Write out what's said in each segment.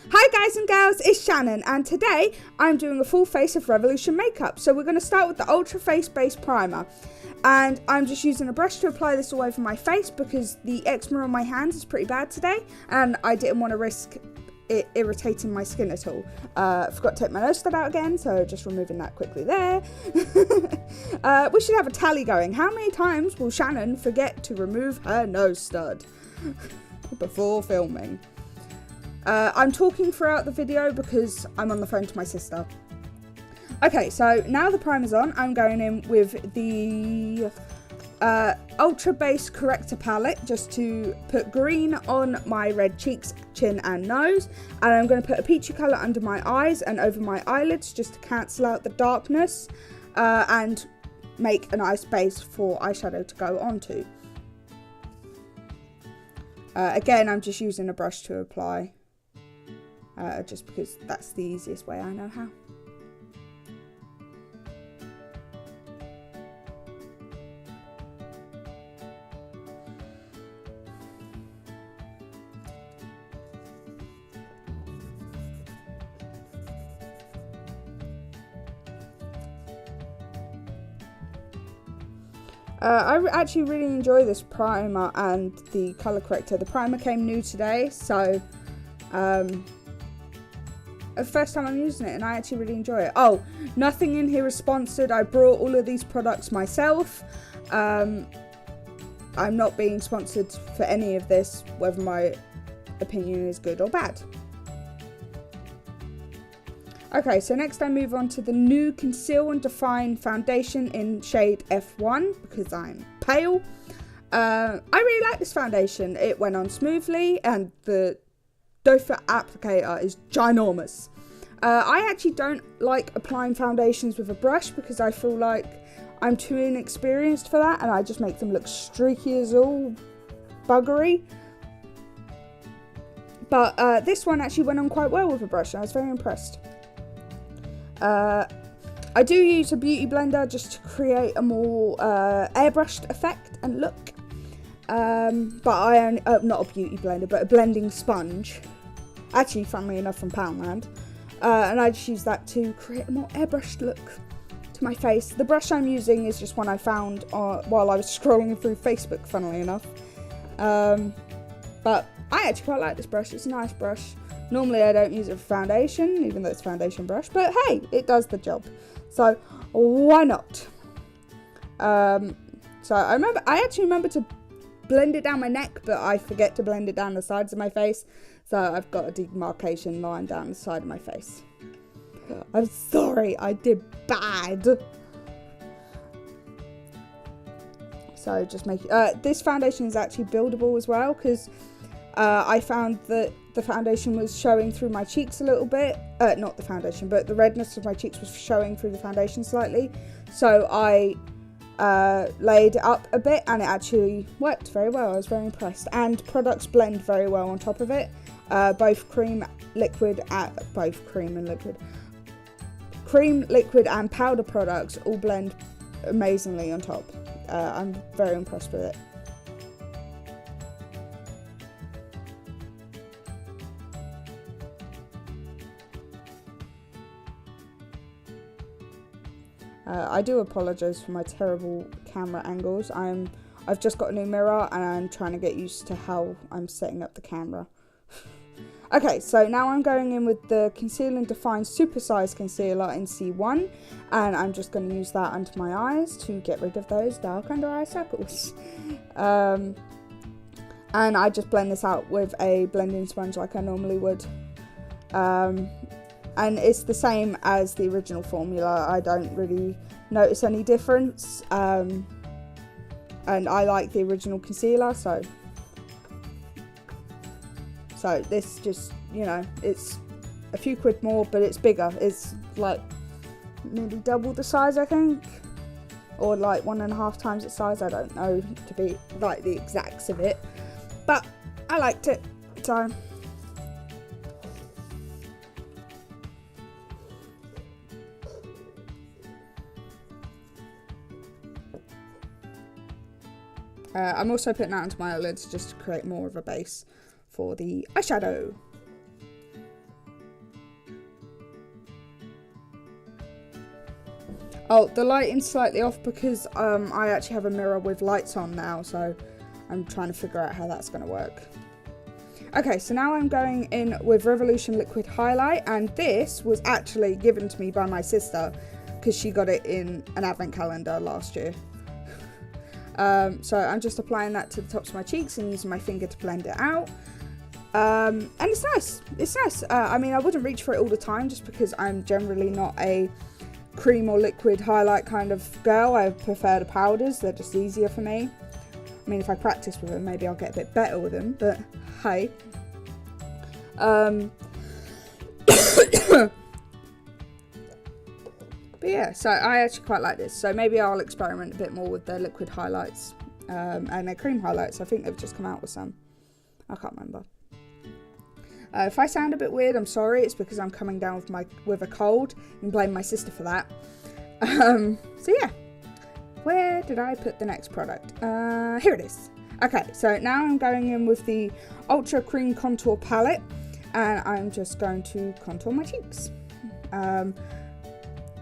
Hi guys and girls, it's Shannon and today I'm doing a full face of Revolution makeup. So we're going to start with the Ultra Face Base Primer. And I'm just using a brush to apply this all over my face because the eczema on my hands is pretty bad today. And I didn't want to risk it irritating my skin at all. Forgot to take my nose stud out again, so just removing that quickly there. We should have a tally going. How many times will Shannon forget to remove her nose stud before filming? I'm talking throughout the video because I'm on the phone to my sister. Okay, so now the primer's on, I'm going in with the Ultra Base Corrector palette just to put green on my red cheeks, chin and nose. And I'm going to put a peachy colour under my eyes and over my eyelids just to cancel out the darkness and make a nice base for eyeshadow to go onto. Again, I'm just using a brush to apply. Just because that's the easiest way I know how. I actually really enjoy this primer and the colour corrector. The primer came new today, so the first time I'm using it and I actually really enjoy it. Oh, nothing in here is sponsored. I brought all of these products myself. I'm not being sponsored for any of this, whether my opinion is good or bad. Okay, so next I move on to the new Conceal and Define foundation in shade F1 because I'm pale. I really like this foundation. It went on smoothly and the doe foot applicator is ginormous. I actually don't like applying foundations with a brush because I feel like I'm too inexperienced for that and I just make them look streaky as all buggery. But this one actually went on quite well with a brush and I was very impressed. I do use a beauty blender just to create a more airbrushed effect and look. But I only, not a beauty blender, but a blending sponge. Actually, funnily enough, from Poundland. And I just use that to create a more airbrushed look to my face. The brush I'm using is just one I found while I was scrolling through Facebook, funnily enough. But I actually quite like this brush. It's a nice brush. Normally I don't use it for foundation, even though it's a foundation brush. But hey, it does the job. So why not? So I actually remember to blend it down my neck, but I forget to blend it down the sides of my face. So I've got a demarcation line down the side of my face. I'm sorry, I did bad. So just make it, this foundation is actually buildable as well because I found that the foundation was showing through my cheeks a little bit. Not the foundation, but the redness of my cheeks was showing through the foundation slightly. So I laid it up a bit and it actually worked very well. I was very impressed. And products blend very well on top of it. Both cream, liquid, liquid and powder products all blend amazingly on top. I'm very impressed with it. I do apologise for my terrible camera angles. I've just got a new mirror and I'm trying to get used to how I'm setting up the camera. Okay, so now I'm going in with the Conceal and Define Supersize Concealer in C1 and I'm just going to use that under my eyes to get rid of those dark under eye circles. And I just blend this out with a blending sponge like I normally would. And it's the same as the original formula. I don't really notice any difference. And I like the original concealer, so this just, you know, it's a few quid more, but it's bigger. It's like nearly double the size, I think. Or like 1.5 times the size. I don't know to be like the exacts of it. But I liked it, so... I'm also putting that onto my eyelids just to create more of a base for the eyeshadow. Oh, the lighting's slightly off because I actually have a mirror with lights on now, so I'm trying to figure out how that's going to work. Okay, so now I'm going in with Revolution Liquid Highlight, and this was actually given to me by my sister because she got it in an advent calendar last year. So I'm just applying that to the tops of my cheeks and using my finger to blend it out. And it's nice. It's nice. I mean, I wouldn't reach for it all the time just because I'm generally not a cream or liquid highlight kind of girl. I prefer the powders. They're just easier for me. I mean, if I practice with them, maybe I'll get a bit better with them, but hey. But yeah, so I actually quite like this. So maybe I'll experiment a bit more with their liquid highlights and their cream highlights. I think they've just come out with some. I can't remember. If I sound a bit weird, I'm sorry. It's because I'm coming down with a cold and blame my sister for that. So yeah. Where did I put the next product? Here it is. Okay, so now I'm going in with the Ultra Cream Contour Palette, and I'm just going to contour my cheeks.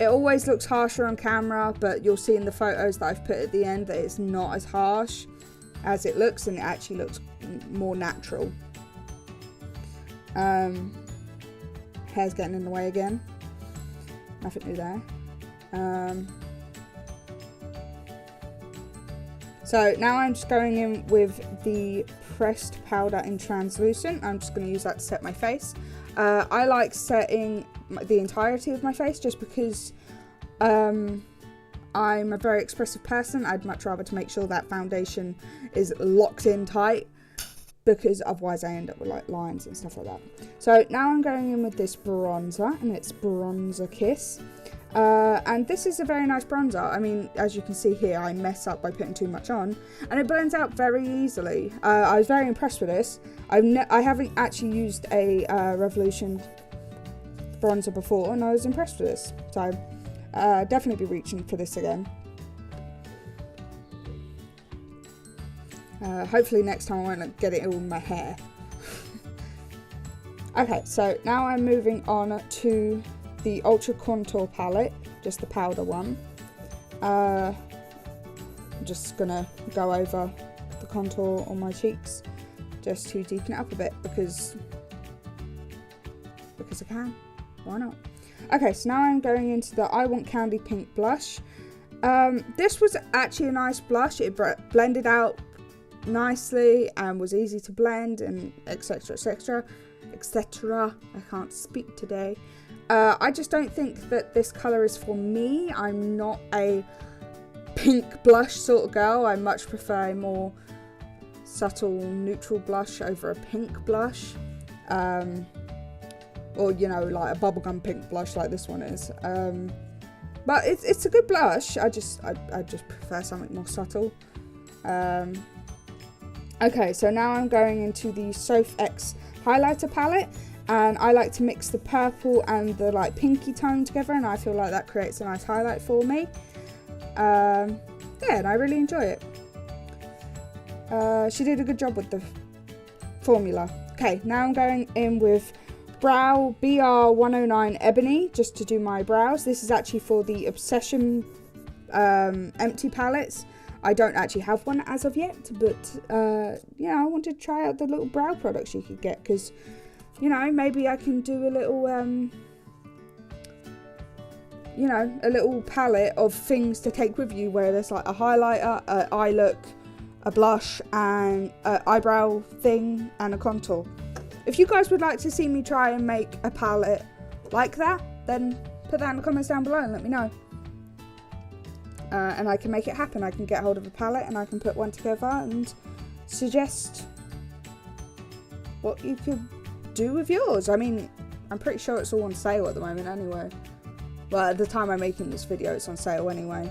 It always looks harsher on camera, but you'll see in the photos that I've put at the end that it's not as harsh as it looks, and it actually looks more natural. Hair's getting in the way again. Nothing new there. So now I'm just going in with the pressed powder in translucent. I'm just going to use that to set my face. I like setting the entirety of my face just because I'm a very expressive person. I'd much rather to make sure that foundation is locked in tight, because otherwise I end up with like lines and stuff like that. So now I'm going in with this bronzer, and it's Bronzer Kiss. And this is a very nice bronzer. I mean, as you can see here, I mess up by putting too much on, and it blends out very easily. I was very impressed with this. I haven't actually used a Revolution bronzer before, and I was impressed with this. So definitely be reaching for this again. Hopefully next time I won't get it all in my hair. Okay, so now I'm moving on to the Ultra Contour Palette, just the powder one. I'm just gonna go over the contour on my cheeks just to deepen it up a bit because I can. Why not? Okay, so now I'm going into the I Want Candy Pink blush. This was actually a nice blush. It blended out nicely and was easy to blend, and etc, etc, etc. I can't speak today. I just don't think that this colour is for me. I'm not a pink blush sort of girl. I much prefer a more subtle neutral blush over a pink blush. Or, you know, like a bubblegum pink blush like this one is. But it's a good blush. I just prefer something more subtle. Okay, so now I'm going into the Soph X highlighter palette, and I like to mix the purple and the like pinky tone together, and I feel like that creates a nice highlight for me. Yeah, and I really enjoy it. She did a good job with the formula. Okay, now I'm going in with Brow BR109 Ebony just to do my brows. This is actually for the Obsession empty palettes. I don't actually have one as of yet, but yeah, I wanted to try out the little brow products you could get, because, you know, maybe I can do a little, you know, a little palette of things to take with you, where there's like a highlighter, an eye look, a blush, and an eyebrow thing, and a contour. If you guys would like to see me try and make a palette like that, then put that in the comments down below and let me know. And I can make it happen. I can get hold of a palette and I can put one together and suggest what you could do with yours. I mean, I'm pretty sure it's all on sale at the moment anyway. Well, at the time I'm making this video, it's on sale anyway.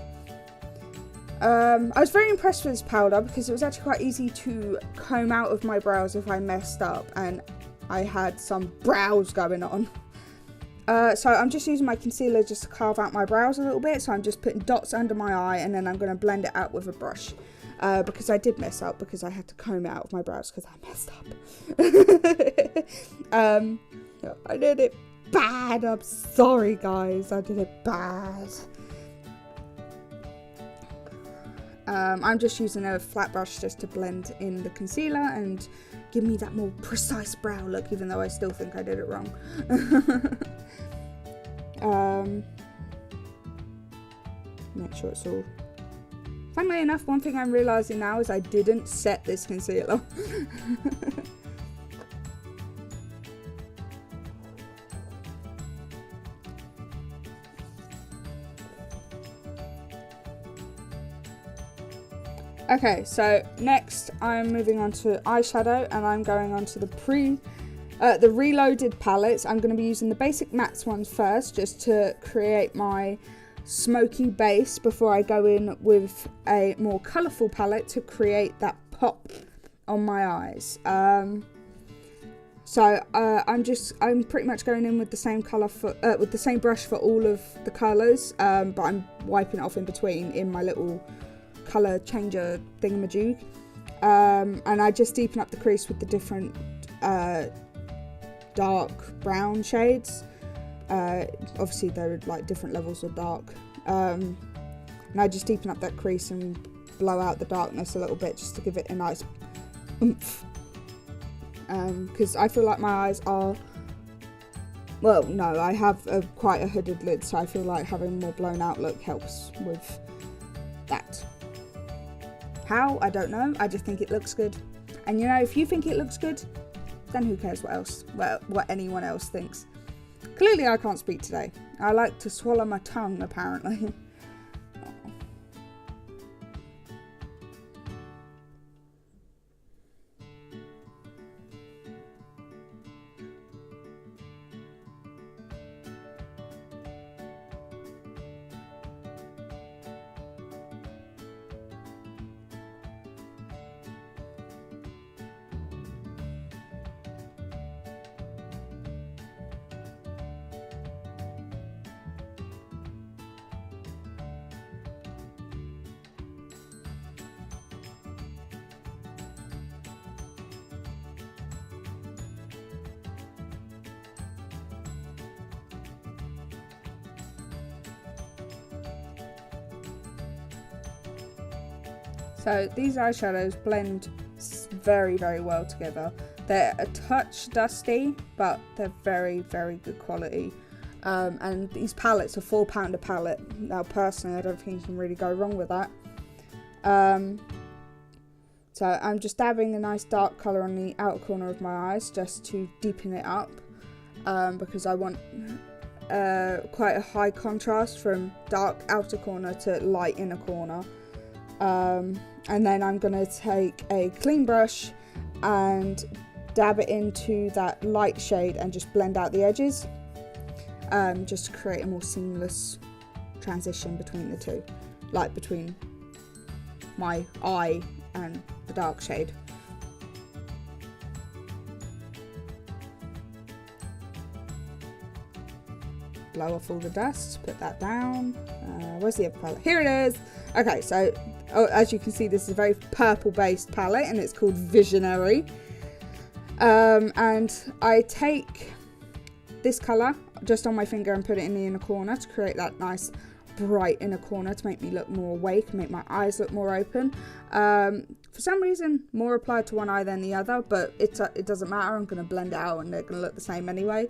I was very impressed with this powder because it was actually quite easy to comb out of my brows if I messed up and I had some brows going on. So I'm just using my concealer just to carve out my brows a little bit. So I'm just putting dots under my eye, and then I'm going to blend it out with a brush. Because I did mess up, because I had to comb it out of my brows because I messed up. I did it bad. I'm sorry, guys. I did it bad. I'm just using a flat brush just to blend in the concealer and give me that more precise brow look, even though I still think I did it wrong. Make sure it's all... Funnily enough, one thing I'm realising now is I didn't set this concealer. Okay, so next I'm moving on to eyeshadow, and I'm going on to the reloaded palettes. I'm going to be using the basic mattes ones first, just to create my smoky base before I go in with a more colourful palette to create that pop on my eyes. I'm pretty much going in with the same colour with the same brush for all of the colours, but I'm wiping it off in between in my little colour changer thingamajig, and I just deepen up the crease with the different dark brown shades. Obviously they're like different levels of dark, and I just deepen up that crease and blow out the darkness a little bit just to give it a nice oomph, because I feel like my eyes are, well, no, I have quite a hooded lid, so I feel like having a more blown out look helps with that. How? I don't know. I just think it looks good. And you know, if you think it looks good, then who cares what anyone else thinks. Clearly I can't speak today. I like to swallow my tongue, apparently. So these eyeshadows blend very, very well together. They're a touch dusty, but they're very, very good quality. And these palettes are £4 a palette. Now, personally, I don't think you can really go wrong with that. So I'm just dabbing a nice dark colour on the outer corner of my eyes just to deepen it up, because I want quite a high contrast from dark outer corner to light inner corner. And then I'm going to take a clean brush and dab it into that light shade and just blend out the edges, just to create a more seamless transition between the two, like between my eye and the dark shade. Blow off all the dust, put that down. Where's the other palette? Here it is! Okay, so as you can see, this is a very purple based palette and it's called Visionary. And I take this colour just on my finger and put it in the inner corner to create that nice bright inner corner to make me look more awake and make my eyes look more open. For some reason, more applied to one eye than the other, but it doesn't matter. I'm going to blend it out and they're going to look the same anyway.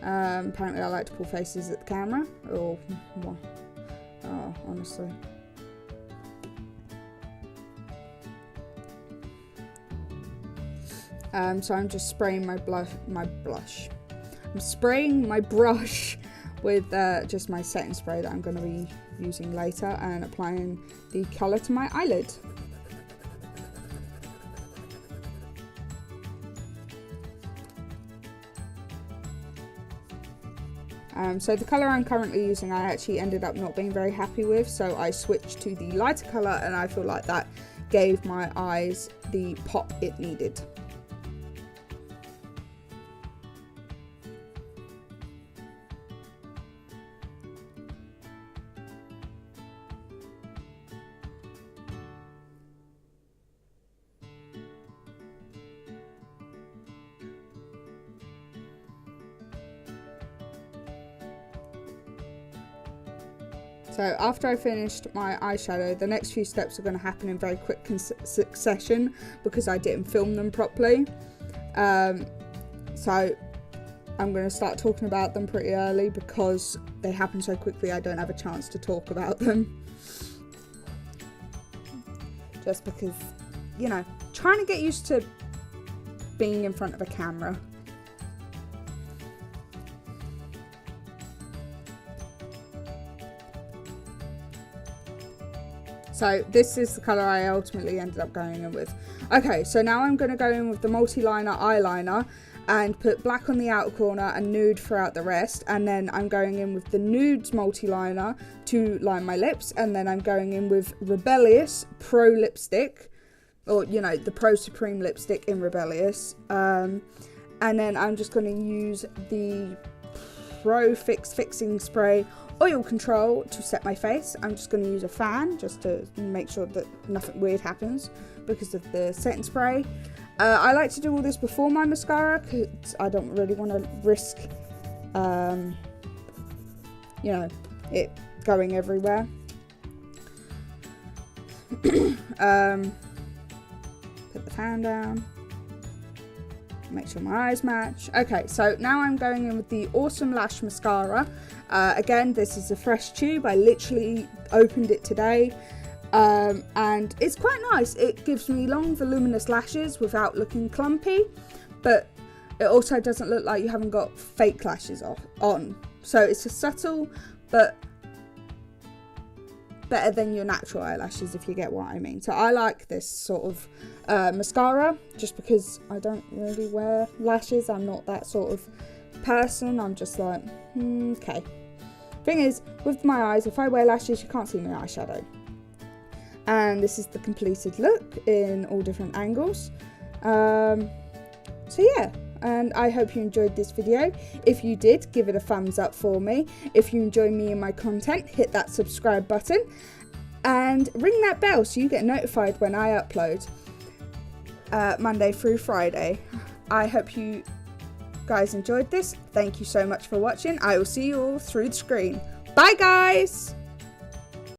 Apparently I like to pull faces at the camera, or well, honestly. So I'm just spraying my blush. I'm spraying my brush with just my setting spray that I'm going to be using later, and applying the colour to my eyelid. So the colour I'm currently using I actually ended up not being very happy with, so I switched to the lighter colour, and I feel like that gave my eyes the pop it needed. So after I finished my eyeshadow, the next few steps are going to happen in very quick succession because I didn't film them properly. So I'm going to start talking about them pretty early because they happen so quickly I don't have a chance to talk about them. Just because, you know, trying to get used to being in front of a camera. So this is the colour I ultimately ended up going in with. Okay, so now I'm going to go in with the multi-liner eyeliner and put black on the outer corner and nude throughout the rest. And then I'm going in with the nudes multi-liner to line my lips. And then I'm going in with Rebellious Pro Lipstick, or, you know, the Pro Supreme Lipstick in Rebellious. And then I'm just going to use the Pro Fix Fixing Spray Oil Control to set my face. I'm just going to use a fan just to make sure that nothing weird happens because of the setting spray. I like to do all this before my mascara because I don't really want to risk, you know, it going everywhere. Put the fan down. Make sure my eyes match. Okay, so now I'm going in with the Awesome Lash Mascara. Again, this is a fresh tube. I literally opened it today. And it's quite nice. It gives me long, voluminous lashes without looking clumpy. But it also doesn't look like you haven't got fake lashes on. So it's a subtle, but better than your natural eyelashes, if you get what I mean. So I like this sort of mascara just because I don't really wear lashes. I'm not that sort of person. I'm just like, okay. Thing is, with my eyes, if I wear lashes, you can't see my eyeshadow. And this is the completed look in all different angles. So yeah, and I hope you enjoyed this video. If you did, give it a thumbs up for me. If you enjoy me and my content, hit that subscribe button and ring that bell so you get notified when I upload Monday through Friday. I hope you guys enjoyed this. Thank you so much for watching. I will see you all through the screen. Bye guys!